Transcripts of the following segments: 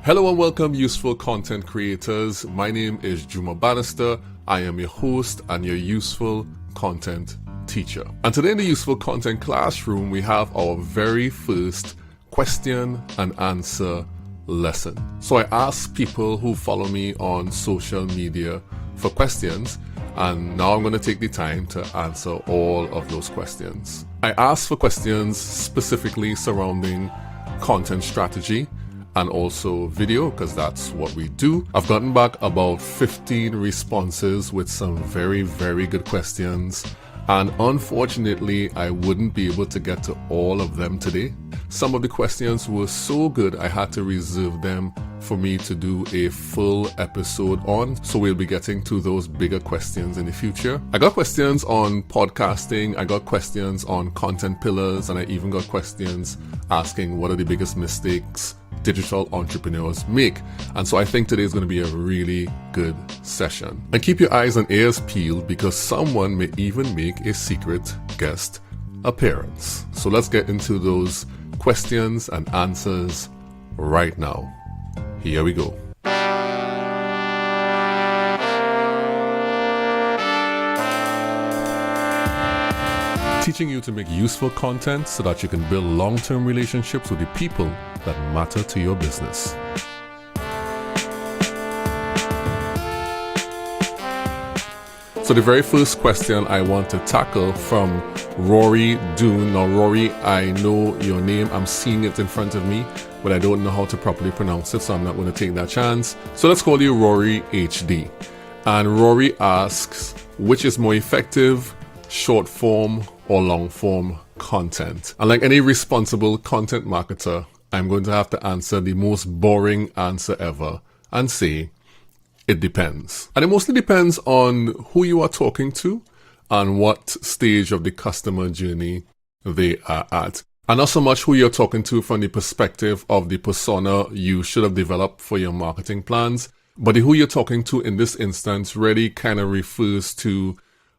Hello and welcome, useful content creators. My name is Juma Bannister. I am your host and your useful content teacher. And today in the useful content classroom, we have our very first question and answer lesson. So I asked people who follow me on social media for questions, and now I'm going to take the time to answer all of those questions. I asked for questions specifically surrounding content strategy and also video, because that's what we do. I've gotten back about 15 responses with some very, very good questions. And unfortunately, I wouldn't be able to get to all of them today. Some of the questions were so good, I had to reserve them for me to do a full episode on. So we'll be getting to those bigger questions in the future. I got questions on podcasting. I got questions on content pillars. And I even got questions asking what are the biggest mistakes digital entrepreneurs make. And so I think today is going to be a really good session. And keep your eyes and ears peeled, because someone may even make a secret guest appearance. So let's get into those questions and answers right now. Here we go. Teaching you to make useful content so that you can build long-term relationships with the people that matter to your business. So the very first question I want to tackle from Rory Doon. Now Rory, I know your name, I'm seeing it in front of me, but I don't know how to properly pronounce it, so I'm not going to take that chance. So let's call you Rory HD. And Rory asks, which is more effective, short form or long form content? And like any responsible content marketer, I'm going to have to answer the most boring answer ever and say, it depends. And it mostly depends on who you are talking to and what stage of the customer journey they are at. And not so much who you're talking to from the perspective of the persona you should have developed for your marketing plans, but the who you're talking to in this instance really kind of refers to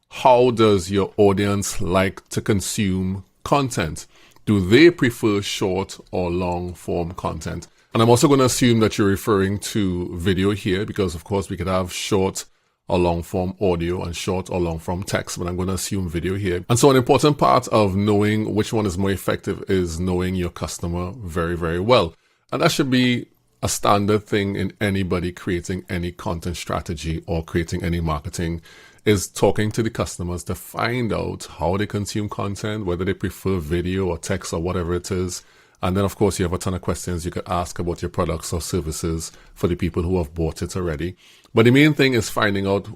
how does your audience like to consume content? Do they prefer short or long form content? And I'm also going to assume that you're referring to video here, because of course we could have short or long form audio and short or long form text, but I'm going to assume video here. And so an important part of knowing which one is more effective is knowing your customer very, very well. And that should be a standard thing in anybody creating any content strategy or creating any marketing, is talking to the customers to find out how they consume content, whether they prefer video or text or whatever it is. And then, of course, you have a ton of questions you could ask about your products or services for the people who have bought it already. But the main thing is finding out,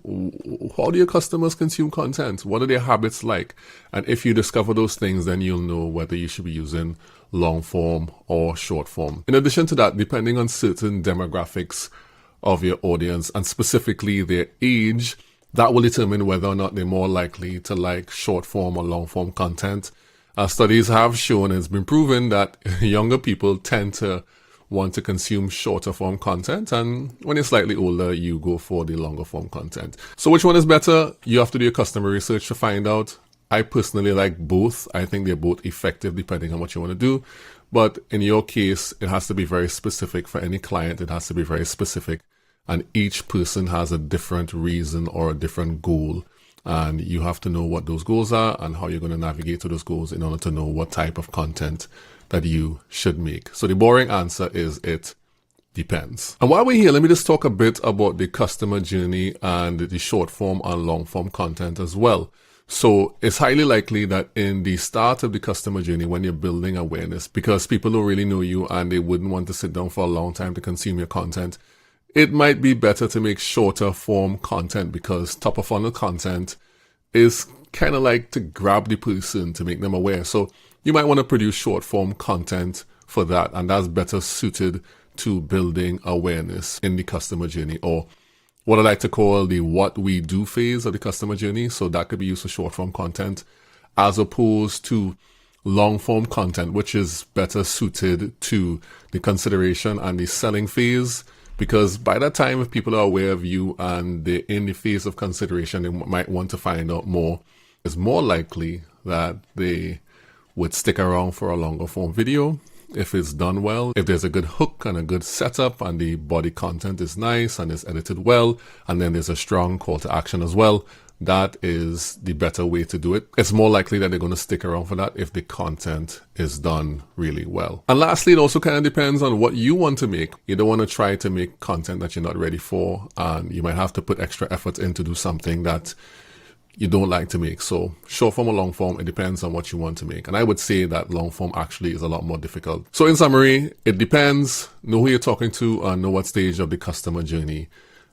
how do your customers consume content? What are their habits like? And if you discover those things, then you'll know whether you should be using long form or short form. In addition to that, depending on certain demographics of your audience and specifically their age, that will determine whether or not they're more likely to like short form or long form content. Studies have shown, it's been proven, that younger people tend to want to consume shorter form content, and when you're slightly older, you go for the longer form content. So which one is better? You have to do your customer research to find out. I personally like both. I think they're both effective depending on what you want to do. But in your case, it has to be very specific for any client. It has to be very specific. And each person has a different reason or a different goal. And you have to know what those goals are and how you're going to navigate to those goals in order to know what type of content that you should make. So the boring answer is it depends. And while we're here, let me just talk a bit about the customer journey and the short form and long form content as well. So it's highly likely that in the start of the customer journey, when you're building awareness, because people don't really know you and they wouldn't want to sit down for a long time to consume your content, it might be better to make shorter form content, because top of funnel content is kind of like to grab the person to make them aware. So you might want to produce short form content for that. And that's better suited to building awareness in the customer journey, or what I like to call the what we do phase of the customer journey. So that could be used for short form content, as opposed to long form content, which is better suited to the consideration and the selling phase. Because by that time, if people are aware of you and they're in the phase of consideration, they might want to find out more. It's more likely that they would stick around for a longer form video if it's done well, if there's a good hook and a good setup and the body content is nice and is edited well, and then there's a strong call to action as well, that is the better way to do it. It's more likely that they're going to stick around for that if the content is done really well. And lastly, it also kind of depends on what you want to make. You don't want to try to make content that you're not ready for, and you might have to put extra effort in to do something that you don't like to make. So short form or long form, it depends on what you want to make. And I would say that long form actually is a lot more difficult. So in summary, it depends. Know who you're talking to and know what stage of the customer journey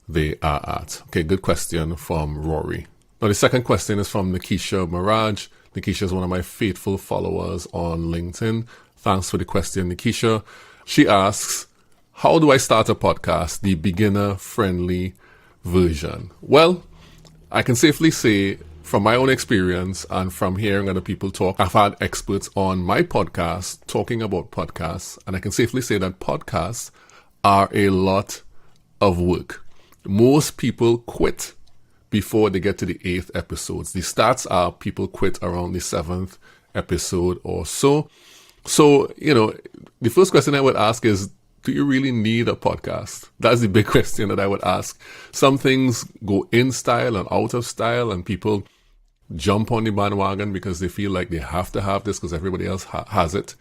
they are at. Okay, good question from Rory. Now, the second question is from Nikisha Mirage. Nikisha is one of my faithful followers on LinkedIn. Thanks for the question, Nikisha. She asks, how do I start a podcast, the beginner-friendly version? Well, I can safely say from my own experience and from hearing other people talk, I've had experts on my podcast talking about podcasts, and I can safely say that podcasts are a lot of work. Most people quit before they get to the 8th episodes. The stats are people quit around the 7th episode or so. So, the first question I would ask is, do you really need a podcast? That's the big question that I would ask. Some things go in style and out of style, and people jump on the bandwagon because they feel like they have to have this because everybody else has it.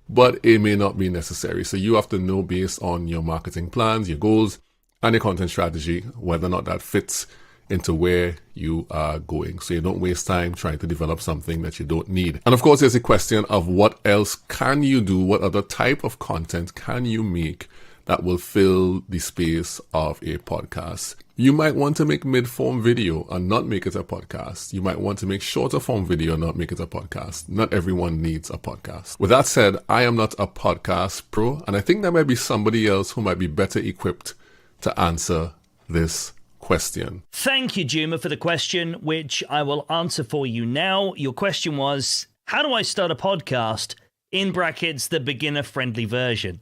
But it may not be necessary. So you have to know, based on your marketing plans, your goals, and your content strategy, whether or not that fits into where you are going, so you don't waste time trying to develop something that you don't need. And of course, there's a question of what else can you do? What other type of content can you make that will fill the space of a podcast? You might want to make mid-form video and not make it a podcast. You might want to make shorter form video and not make it a podcast. Not everyone needs a podcast. With that said, I am not a podcast pro, and I think there might be somebody else who might be better equipped to answer this question. Thank you, Juma, for the question, which I will answer for you now. Your question was, how do I start a podcast, in brackets, the beginner-friendly version?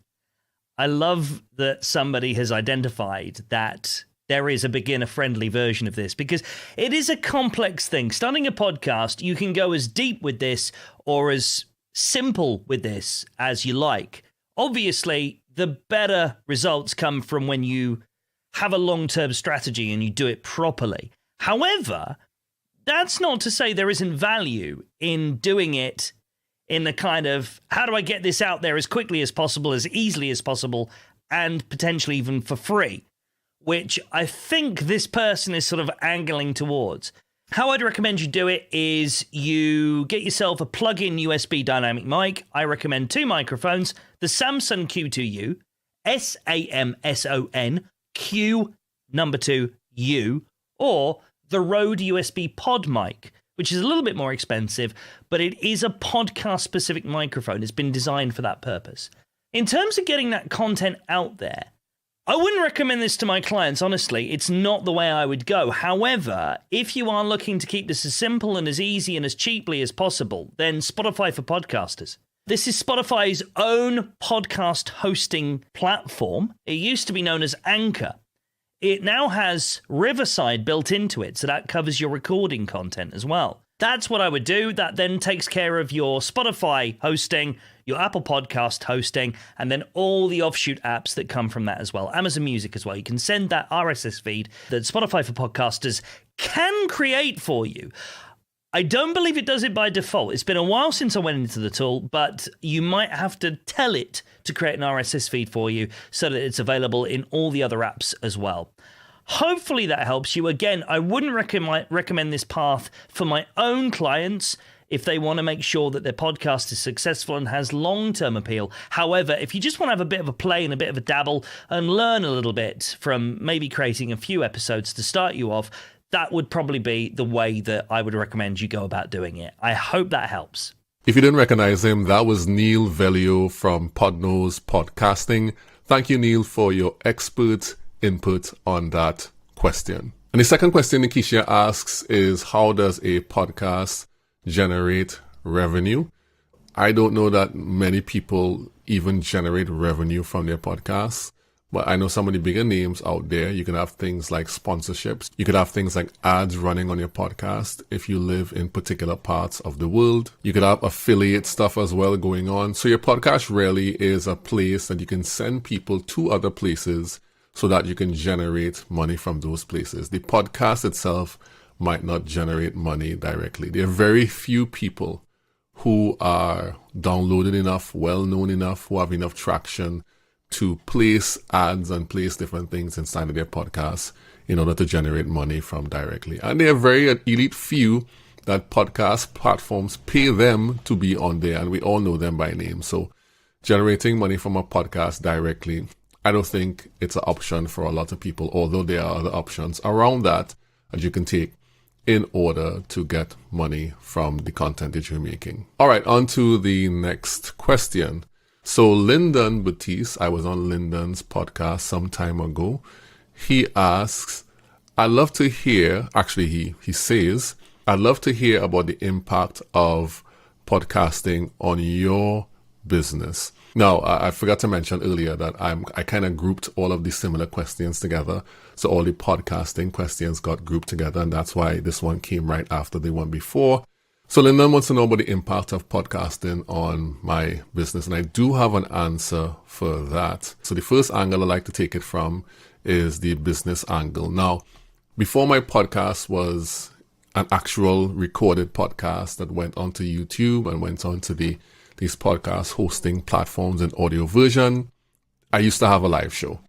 I love that somebody has identified that there is a beginner-friendly version of this, because it is a complex thing. Starting a podcast, you can go as deep with this or as simple with this as you like. Obviously, the better results come from when you have a long-term strategy and you do it properly. However, that's not to say there isn't value in doing it in the kind of, how do I get this out there as quickly as possible, as easily as possible, and potentially even for free, which I think this person is sort of angling towards. How I'd recommend you do it is you get yourself a plug-in USB dynamic mic. I recommend 2 microphones, the Samson Q2U, SAMSON Q2U, or the Rode USB pod mic, which is a little bit more expensive, but it is a podcast-specific microphone. It's been designed for that purpose. In terms of getting that content out there, I wouldn't recommend this to my clients, honestly. It's not the way I would go. However, if you are looking to keep this as simple and as easy and as cheaply as possible, then Spotify for Podcasters. This is Spotify's own podcast hosting platform. It used to be known as Anchor. It now has Riverside built into it, so that covers your recording content as well. That's what I would do. That then takes care of your Spotify hosting, your Apple Podcast hosting, and then all the offshoot apps that come from that as well. Amazon Music as well. You can send that RSS feed that Spotify for Podcasters can create for you. I don't believe it does it by default. It's been a while since I went into the tool, but you might have to tell it to create an RSS feed for you so that it's available in all the other apps as well. Hopefully that helps you. Again, I wouldn't recommend this path for my own clients if they want to make sure that their podcast is successful and has long-term appeal. However, if you just want to have a bit of a play and a bit of a dabble and learn a little bit from maybe creating a few episodes to start you off, that would probably be the way that I would recommend you go about doing it. I hope that helps. If you didn't recognize him, that was Neil Velio from Podnose Podcasting. Thank you, Neil, for your expert input on that question. And the second question Nikisha asks is, how does a podcast generate revenue? I don't know that many people even generate revenue from their podcasts, But I know some of the bigger names out there, you can have things like sponsorships. You could have things like ads running on your podcast if you live in particular parts of the world. You could have affiliate stuff as well going on. So your podcast really is a place that you can send people to other places so that you can generate money from those places. The podcast itself might not generate money directly. There are very few people who are downloaded enough, well-known enough, who have enough traction to place ads and place different things inside of their podcasts in order to generate money from directly. And there are very elite few that podcast platforms pay them to be on there, and we all know them by name. So generating money from a podcast directly, I don't think it's an option for a lot of people, although there are other options around that you can take in order to get money from the content that you're making. All right, on to the next question. So Lyndon Batiste, I was on Lyndon's podcast some time ago. He asks, I'd love to hear, actually he says, I'd love to hear about the impact of podcasting on your business. Now, I forgot to mention earlier that I kind of grouped all of these similar questions together. So all the podcasting questions got grouped together, and that's why this one came right after the one before. So Lyndon wants to know about the impact of podcasting on my business, and I do have an answer for that. So the first angle I like to take it from is the business angle. Now, before my podcast was an actual recorded podcast that went onto YouTube and went onto these podcast hosting platforms in audio version, I used to have a live show.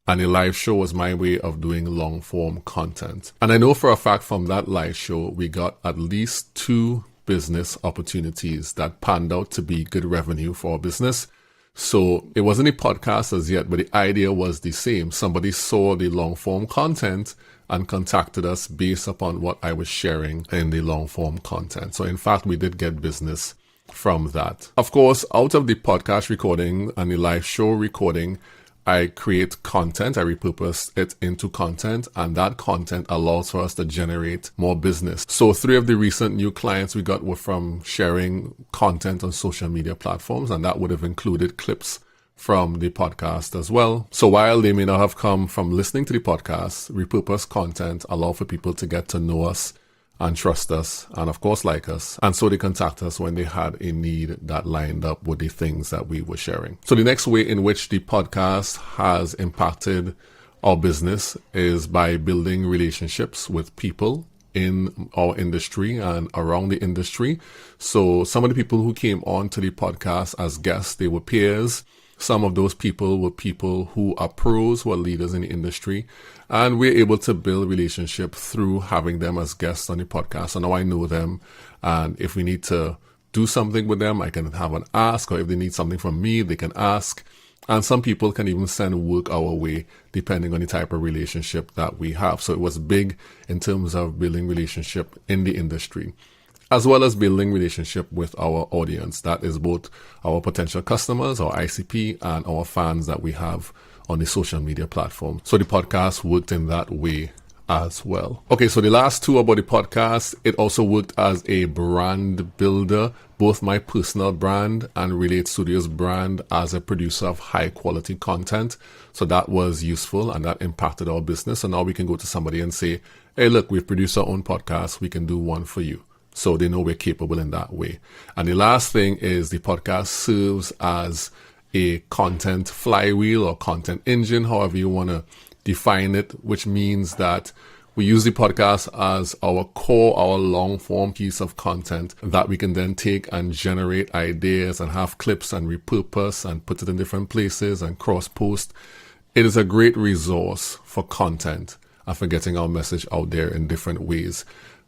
And a live show was my way of doing long form content. And I know for a fact from that live show, we got at least 2 business opportunities that panned out to be good revenue for our business. So it wasn't a podcast as yet, but the idea was the same. Somebody saw the long form content and contacted us based upon what I was sharing in the long form content. So in fact, we did get business from that. Of course, out of the podcast recording and the live show recording, I create content, I repurpose it into content, and that content allows for us to generate more business. So 3 of the recent new clients we got were from sharing content on social media platforms, and that would have included clips from the podcast as well. So while they may not have come from listening to the podcast, repurposed content allow for people to get to know us and trust us, and of course like us. And so they contact us when they had a need that lined up with the things that we were sharing. So the next way in which the podcast has impacted our business is by building relationships with people in our industry and around the industry. So some of the people who came on to the podcast as guests, they were peers. Some of those people were people who are pros, who are leaders in the industry, and we're able to build relationship through having them as guests on the podcast. So now I know them, and if we need to do something with them, I can have an ask, or if they need something from me, they can ask. And some people can even send work our way, depending on the type of relationship that we have. So it was big in terms of building relationship in the industry, as well as building relationship with our audience. That is both our potential customers, our ICP, and our fans that we have on the social media platform. So the podcast worked in that way as well. Okay, so the last 2 about the podcast, it also worked as a brand builder, both my personal brand and Relate Studios brand as a producer of high quality content. So that was useful and that impacted our business. So now we can go to somebody and say, hey, look, we've produced our own podcast. We can do one for you. So they know we're capable in that way. And the last thing is the podcast serves as a content flywheel or content engine, however you want to define it, which means that we use the podcast as our core, our long form piece of content that we can then take and generate ideas and have clips and repurpose and put it in different places and cross post. It is a great resource for content and for getting our message out there in different ways.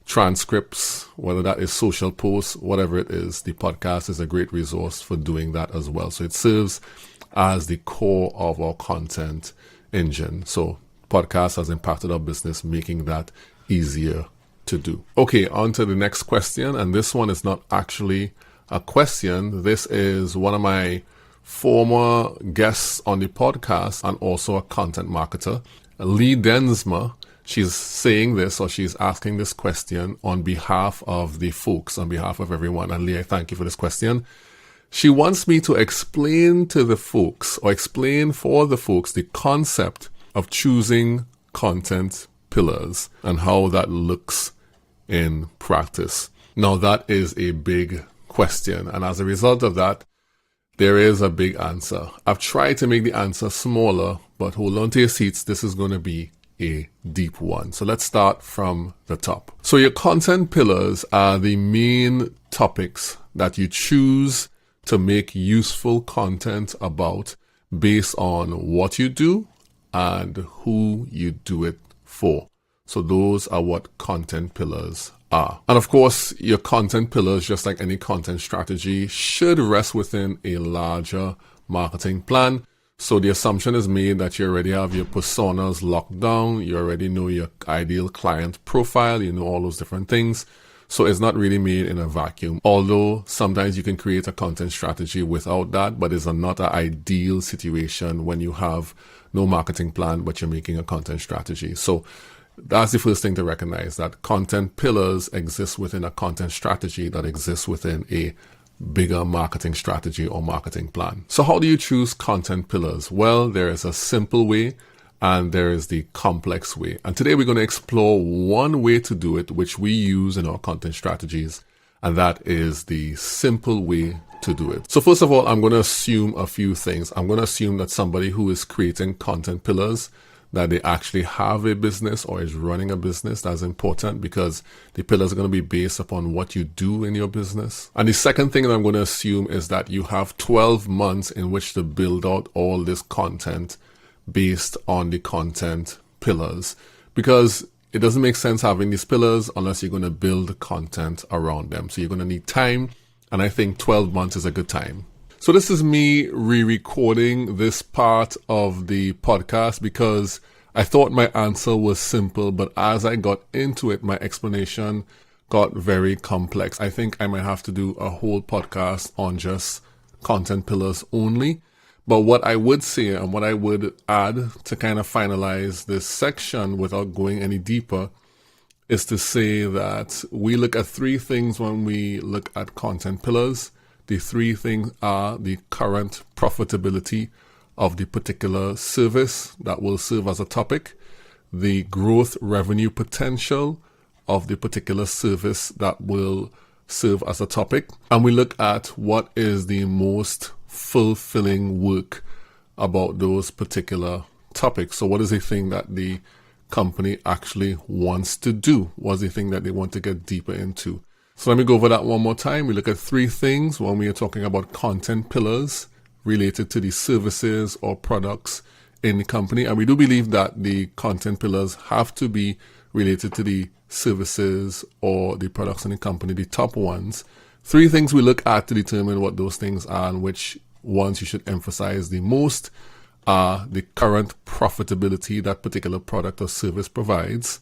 Transcripts, whether that is social posts, whatever it is, the podcast is a great resource for doing that as well. So it serves as the core of our content engine. So podcast has impacted our business, making that easier to do. Okay, on to the next question. And this one is not actually a question. This is one of my former guests on the podcast and also a content marketer, Lee Densma. She's saying this, or she's asking this question on behalf of the folks, on behalf of everyone. And Lee, I thank you for this question. She wants me to explain to the folks, or explain for the folks, the concept of choosing content pillars and how that looks in practice. Now, that is a big question, and as a result of that, there is a big answer. I've tried to make the answer smaller, but hold on to your seats. This is going to be a deep one. So let's start from the top. So your content pillars are the main topics that you choose to make useful content about based on what you do and who you do it for. So those are what content pillars are. And of course, your content pillars, just like any content strategy, should rest within a larger marketing plan. So the assumption is made that you already have your personas locked down. You already know your ideal client profile. You know all those different things. So it's not really made in a vacuum. Although sometimes you can create a content strategy without that, but it's not an ideal situation when you have no marketing plan, but you're making a content strategy. So that's the first thing to recognize, that content pillars exist within a content strategy that exists within a bigger marketing strategy or marketing plan. So how do you choose content pillars? Well, there is a simple way and there is the complex way. And today we're going to explore one way to do it, which we use in our content strategies, and that is the simple way to do it. So first of all, I'm going to assume a few things. I'm going to assume that somebody who is creating content pillars, that they actually have a business or is running a business. That's important because the pillars are going to be based upon what you do in your business. And the second thing that I'm going to assume is that you have 12 months in which to build out all this content based on the content pillars, because it doesn't make sense having these pillars unless you're going to build content around them. So you're going to need time, and I think 12 months is a good time. So this is me re-recording this part of the podcast because I thought my answer was simple, but as I got into it, my explanation got very complex. I think I might have to do a whole podcast on just content pillars only. But what I would say and what I would add to kind of finalize this section without going any deeper is to say that we look at three things when we look at content pillars. The three things are the current profitability of the particular service that will serve as a topic, the growth revenue potential of the particular service that will serve as a topic, and we look at what is the most fulfilling work about those particular topics. So what is the thing that the company actually wants to do? What's the thing that they want to get deeper into? So let me go over that one more time. We look at three things when we are talking about content pillars related to the services or products in the company. And we do believe that the content pillars have to be related to the services or the products in the company, the top ones. Three things we look at to determine what those things are and which ones you should emphasize the most are the current profitability that particular product or service provides,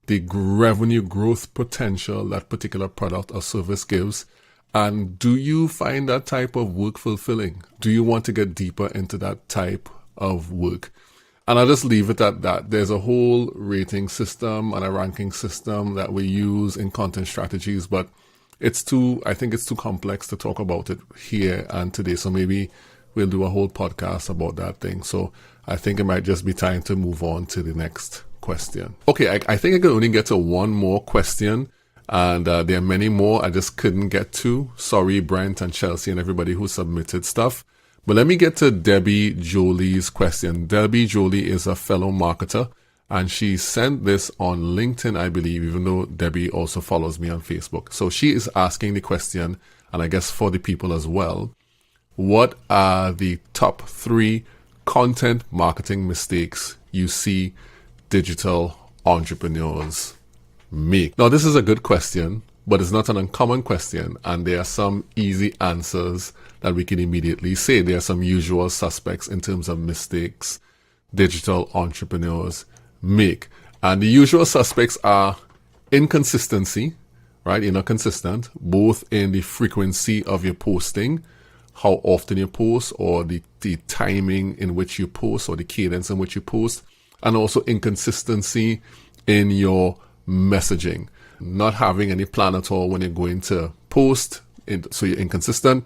the revenue growth potential that particular product or service gives, and do you find that type of work fulfilling? Do you want to get deeper into that type of work? And I'll just leave it at that. There's a whole rating system and a ranking system that we use in content strategies, but I think it's too complex to talk about it here and today. So maybe we'll do a whole podcast about that thing. So I think it might just be time to move on to the next question. Okay, I think I can only get to one more question, and there are many more I just couldn't get to. Sorry, Brent and Chelsea and everybody who submitted stuff. But let me get to Debbie Jolie's question. Debbie Jolie is a fellow marketer, and she sent this on LinkedIn, I believe, even though Debbie also follows me on Facebook. So she is asking the question, and I guess for the people as well, what are the top 3 content marketing mistakes you see digital entrepreneurs make? Now, this is a good question, but it's not an uncommon question, and there are some easy answers that we can immediately say. There are some usual suspects in terms of mistakes digital entrepreneurs make. And the usual suspects are inconsistency, right? You're not consistent, both in the frequency of your posting, how often you post, or the timing in which you post, or the cadence in which you post, and also inconsistency in your messaging, not having any plan at all when you're going to post, so you're inconsistent.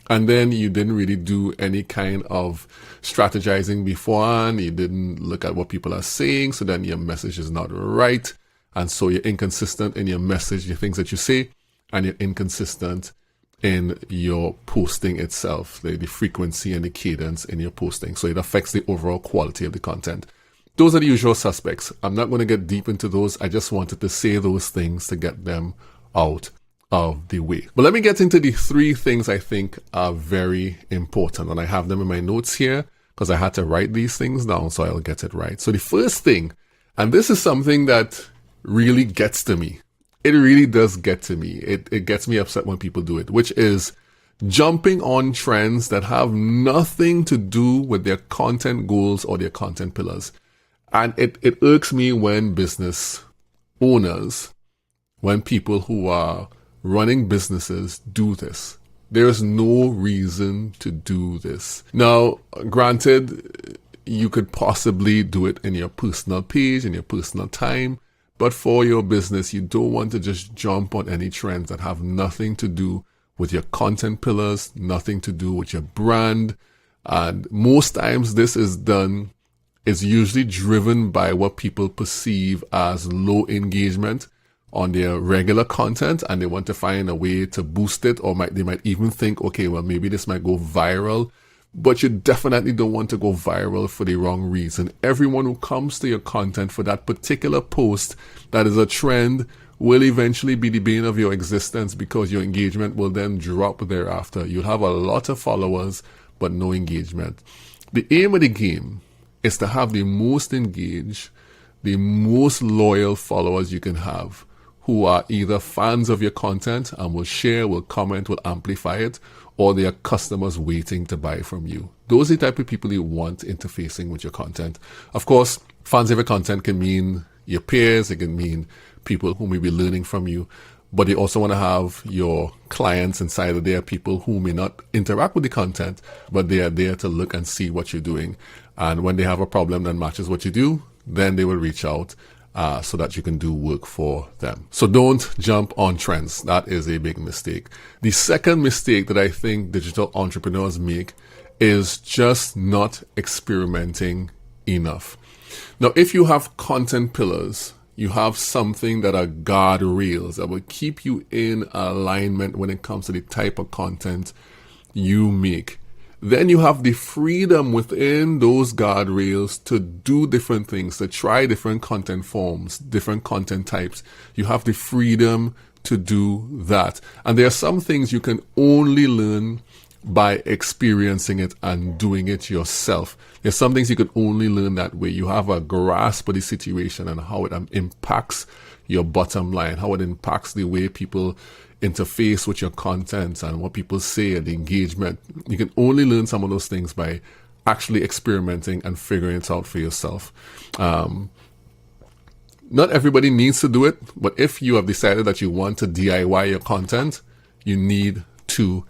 and then you didn't really do any kind of strategizing beforehand. You didn't look at what people are saying, so then your message is not right. And so you're inconsistent in your message, the things that you say, and you're inconsistent in your posting itself, the frequency and the cadence in your posting. So it affects the overall quality of the content. Those are the usual suspects. I'm not going to get deep into those. I just wanted to say those things to get them out of the way. But let me get into the 3 things I think are very important. And I have them in my notes here because I had to write these things down so I'll get it right. So the first thing, and this is something that really gets to me. It really does get to me. It gets me upset when people do it, which is jumping on trends that have nothing to do with their content goals or their content pillars. And it irks me when business owners, when people who are running businesses do this. There's no reason to do this. Now, granted, you could possibly do it in your personal page, in your personal time, but for your business, you don't want to just jump on any trends that have nothing to do with your content pillars, nothing to do with your brand. And most times this is done, it's usually driven by what people perceive as low engagement on their regular content, and they want to find a way to boost it, or they might even think, okay, well, maybe this might go viral. But you definitely don't want to go viral for the wrong reason. Everyone who comes to your content for that particular post that is a trend will eventually be the bane of your existence, because your engagement will then drop thereafter. You'll have a lot of followers, but no engagement. The aim of the game is to have the most engaged, the most loyal followers you can have, who are either fans of your content and will share, will comment, will amplify it, or they are customers waiting to buy from you. Those are the type of people you want interfacing with your content. Of course, fans of your content can mean your peers, it can mean people who may be learning from you, but you also want to have your clients inside of there, people who may not interact with the content, but they are there to look and see what you're doing. And when they have a problem that matches what you do, then they will reach out so that you can do work for them. So don't jump on trends. That is a big mistake. The second mistake that I think digital entrepreneurs make is just not experimenting enough. Now, if you have content pillars, you have something that are guardrails that will keep you in alignment when it comes to the type of content you make. Then you have the freedom within those guardrails to do different things, to try different content forms, different content types. You have the freedom to do that. And there are some things you can only learn by experiencing it and doing it yourself. There's some things you can only learn that way. You have a grasp of the situation and how it impacts your bottom line, how it impacts the way people interface with your content and what people say and the engagement. You can only learn some of those things by actually experimenting and figuring it out for yourself. Not everybody needs to do it, but if you have decided that you want to DIY your content, you need to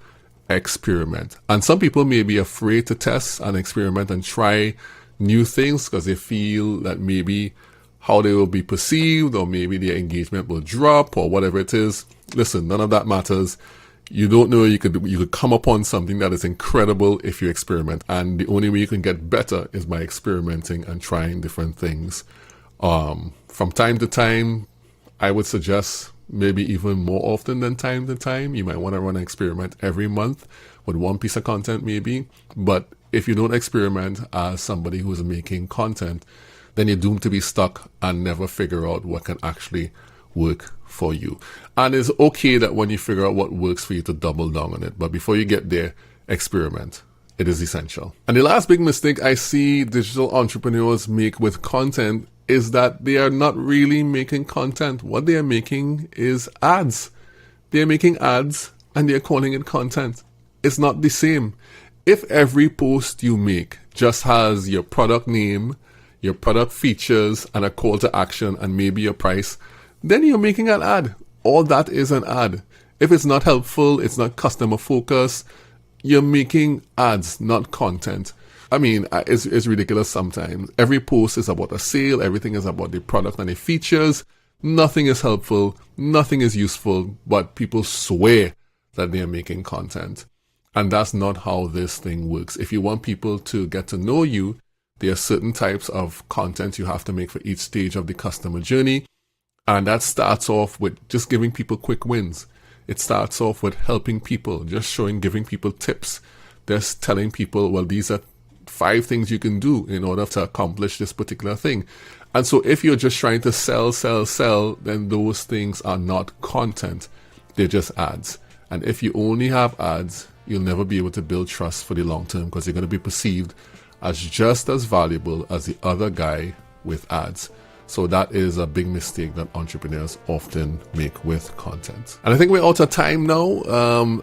experiment. And some people may be afraid to test and experiment and try new things because they feel that maybe how they will be perceived, or maybe their engagement will drop, or whatever it is. Listen, none of that matters. You don't know, you could come upon something that is incredible if you experiment. And the only way you can get better is by experimenting and trying different things. From time to time, I would suggest maybe even more often than time to time. You might want to run an experiment every month with one piece of content maybe. But if you don't experiment as somebody who's making content, then you're doomed to be stuck and never figure out what can actually work for you. And it's okay that when you figure out what works for you to double down on it. But before you get there, experiment. It is essential. And the last big mistake I see digital entrepreneurs make with content is that they are not really making content. What they are making is ads. They're making ads and they're calling it content. It's not the same. If every post you make just has your product name, your product features, and a call to action, and maybe your price, then you're making an ad. All that is an ad. If it's not helpful, it's not customer focused, you're making ads, not content. I mean, it's ridiculous sometimes. Every post is about a sale, everything is about the product and the features. Nothing is helpful, nothing is useful, but people swear that they are making content. And that's not how this thing works. If you want people to get to know you, there are certain types of content you have to make for each stage of the customer journey. And that starts off with just giving people quick wins. It starts off with helping people, just giving people tips. Just telling people, well, these are 5 things you can do in order to accomplish this particular thing. And so if you're just trying to sell, then those things are not content. They're just ads. And if you only have ads, you'll never be able to build trust for the long term, because you're going to be perceived as just as valuable as the other guy with ads. So that is a big mistake that entrepreneurs often make with content. And I think we're out of time now.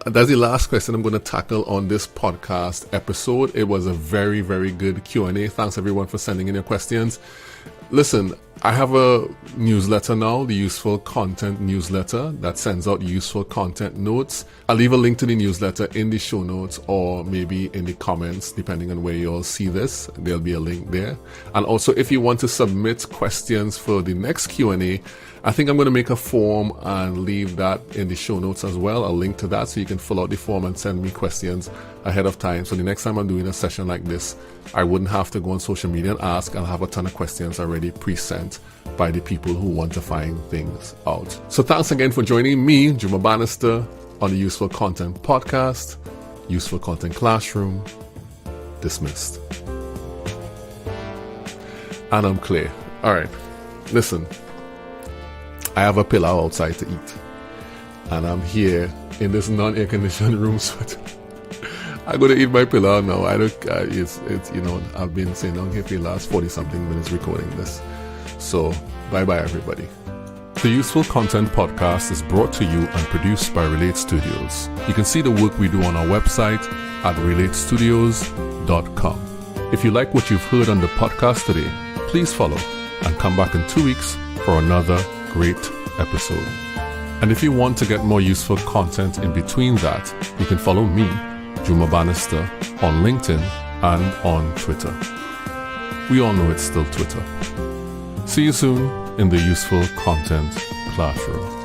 That's the last question I'm going to tackle on this podcast episode. It was a very, very good Q&A. Thanks everyone for sending in your questions. Listen, I have a newsletter now, the Useful Content newsletter that sends out useful content notes. I'll leave a link to the newsletter in the show notes, or maybe in the comments, depending on where you all see this. There'll be a link there. And also, if you want to submit questions for the next Q&A, I think I'm going to make a form and leave that in the show notes as well. I'll link to that so you can fill out the form and send me questions ahead of time. So the next time I'm doing a session like this, I wouldn't have to go on social media and ask. I'll have a ton of questions already pre-sent by the people who want to find things out. So thanks again for joining me, Juma Bannister, on the Useful Content Podcast, Useful Content Classroom. Dismissed. And I'm clear. All right. Listen. I have a pillow outside to eat, and I'm here in this non-air conditioned room, so I'm going to eat my pillow now. It's I've been sitting down here for the last 40 something minutes recording this. So bye everybody. The Useful Content Podcast is brought to you and produced by Relate Studios. You can see the work we do on our website at relatestudios.com. If you like what you've heard on the podcast today, please follow and come back in 2 weeks for another great episode. And if you want to get more useful content in between that, you can follow me, Juma Bannister, on LinkedIn and on Twitter. We all know it's still Twitter. See you soon in the Useful Content Classroom.